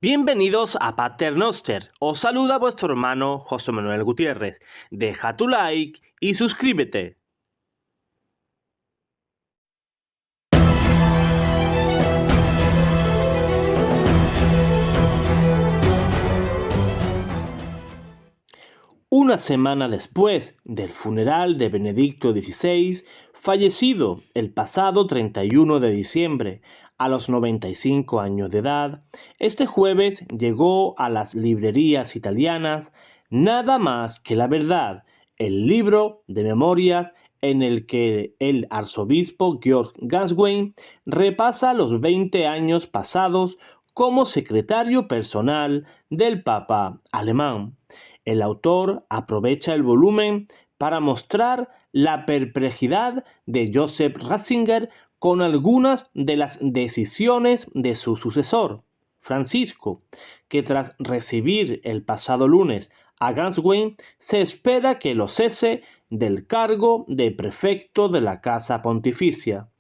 Bienvenidos a Pater Noster. Os saluda vuestro hermano José Manuel Gutiérrez. Deja tu like y suscríbete. Una semana después del funeral de Benedicto XVI, fallecido el pasado 31 de diciembre a los 95 años de edad, este jueves llegó a las librerías italianas Nada más que la verdad, el libro de memorias en el que el arzobispo Georg Ganswein repasa los 20 años pasados como secretario personal del Papa alemán. El autor aprovecha el volumen para mostrar la perplejidad de Joseph Ratzinger con algunas de las decisiones de su sucesor, Francisco, que tras recibir el pasado lunes a Ganswein se espera que lo cese del cargo de prefecto de la Casa Pontificia.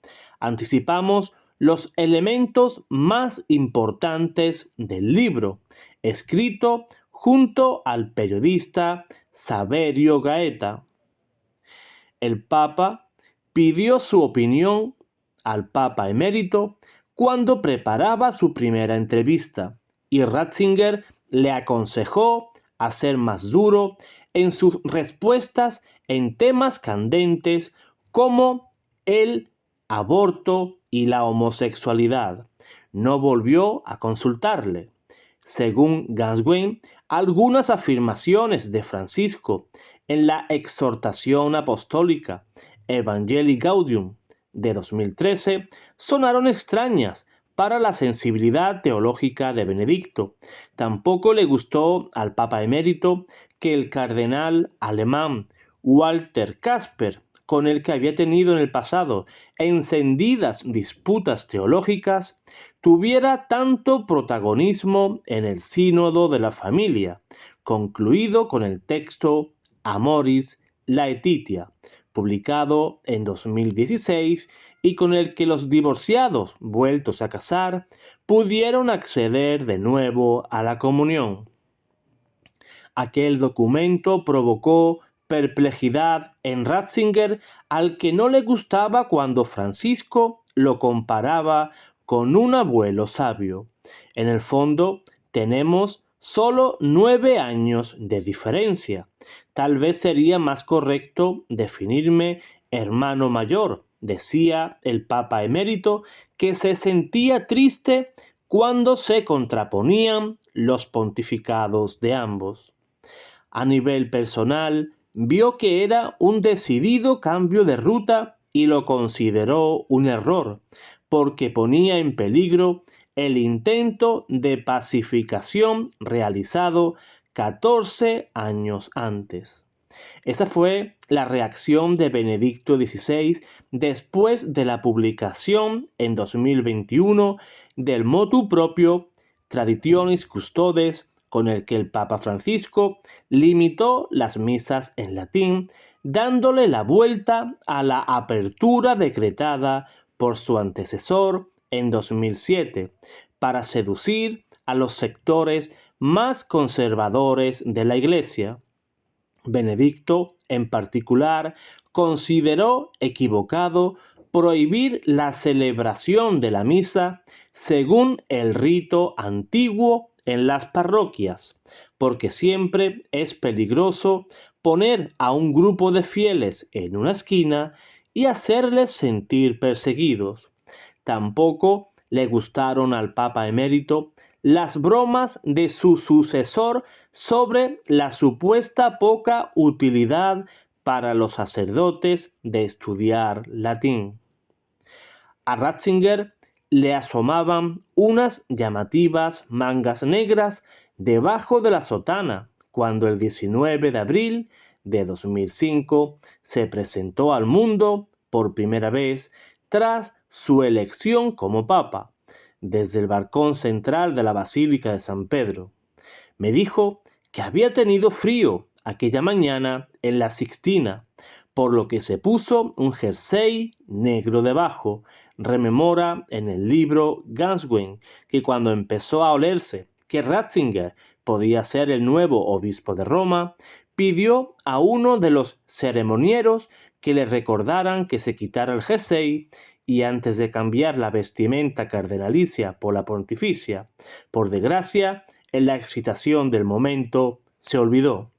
Anticipamos los elementos más importantes del libro, escrito junto al periodista Saverio Gaeta. El Papa pidió su opinión al Papa emérito cuando preparaba su primera entrevista y Ratzinger le aconsejó a ser más duro en sus respuestas en temas candentes como el aborto y la homosexualidad. No volvió a consultarle. Según Ganswein, algunas afirmaciones de Francisco en la exhortación apostólica Evangelii Gaudium de 2013 sonaron extrañas para la sensibilidad teológica de Benedicto. Tampoco le gustó al Papa emérito que el cardenal alemán Walter Kasper, con el que había tenido en el pasado encendidas disputas teológicas, tuviera tanto protagonismo en el Sínodo de la Familia, concluido con el texto Amoris Laetitia, publicado en 2016 y con el que los divorciados vueltos a casar pudieron acceder de nuevo a la comunión. Aquel documento provocó perplejidad en Ratzinger, al que no le gustaba cuando Francisco lo comparaba con un abuelo sabio. En el fondo, tenemos solo 9 años de diferencia. Tal vez sería más correcto definirme hermano mayor, decía el Papa emérito, que se sentía triste cuando se contraponían los pontificados de ambos. A nivel personal, vio que era un decidido cambio de ruta y lo consideró un error, porque ponía en peligro el intento de pacificación realizado 14 años antes. Esa fue la reacción de Benedicto XVI después de la publicación en 2021 del motu proprio Traditionis Custodes, con el que el Papa Francisco limitó las misas en latín, dándole la vuelta a la apertura decretada por su antecesor en 2007, para seducir a los sectores más conservadores de la Iglesia. Benedicto, en particular, consideró equivocado prohibir la celebración de la misa según el rito antiguo en las parroquias, porque siempre es peligroso poner a un grupo de fieles en una esquina y hacerles sentir perseguidos. Tampoco le gustaron al Papa emérito las bromas de su sucesor sobre la supuesta poca utilidad para los sacerdotes de estudiar latín. A Ratzinger le asomaban unas llamativas mangas negras debajo de la sotana cuando el 19 de abril de 2005 se presentó al mundo por primera vez tras su elección como papa, desde el balcón central de la Basílica de San Pedro. Me dijo que había tenido frío aquella mañana en la Sixtina, por lo que se puso un jersey negro debajo. Rememora en el libro Ganswein que cuando empezó a olerse que Ratzinger podía ser el nuevo obispo de Roma, pidió a uno de los ceremonieros que le recordaran que se quitara el jersey y antes de cambiar la vestimenta cardenalicia por la pontificia. Por desgracia, en la excitación del momento, se olvidó.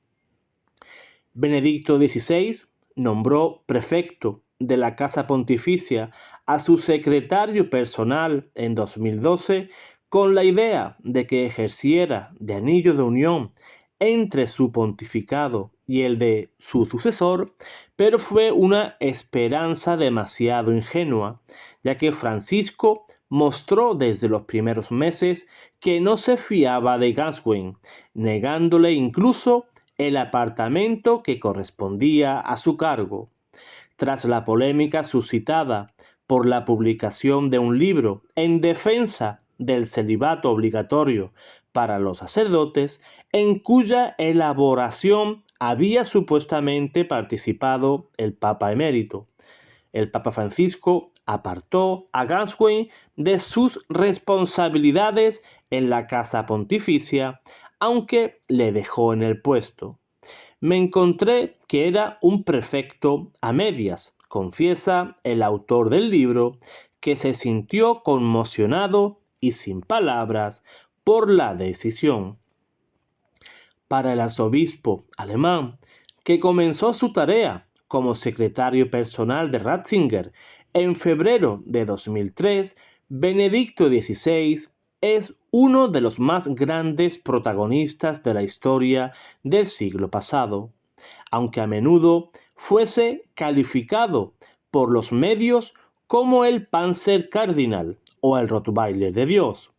Benedicto XVI nombró prefecto de la Casa Pontificia a su secretario personal en 2012 con la idea de que ejerciera de anillo de unión entre su pontificado y el de su sucesor, pero fue una esperanza demasiado ingenua, ya que Francisco mostró desde los primeros meses que no se fiaba de Gascoigne, negándole incluso el apartamento que correspondía a su cargo. Tras la polémica suscitada por la publicación de un libro en defensa del celibato obligatorio para los sacerdotes, en cuya elaboración había supuestamente participado el Papa emérito, el Papa Francisco apartó a Gascoigne de sus responsabilidades en la Casa Pontificia, aunque le dejó en el puesto. Me encontré que era un prefecto a medias, confiesa el autor del libro, que se sintió conmocionado y sin palabras por la decisión. Para el arzobispo alemán, que comenzó su tarea como secretario personal de Ratzinger en febrero de 2003, Benedicto XVI es uno de los más grandes protagonistas de la historia del siglo pasado, aunque a menudo fuese calificado por los medios como el Panzer Cardinal o el Rottweiler de Dios.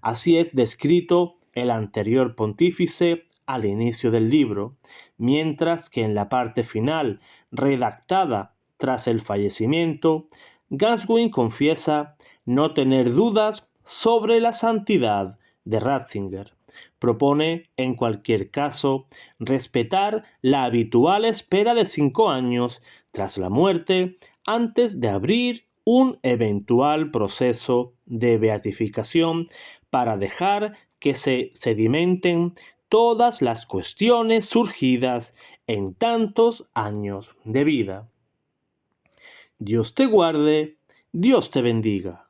Así es descrito el anterior pontífice al inicio del libro, mientras que en la parte final, redactada tras el fallecimiento, Gascoigne confiesa no tener dudas sobre la santidad de Ratzinger. Propone, en cualquier caso, respetar la habitual espera de 5 años tras la muerte antes de abrir un eventual proceso de beatificación para dejar que se sedimenten todas las cuestiones surgidas en tantos años de vida. Dios te guarde, Dios te bendiga.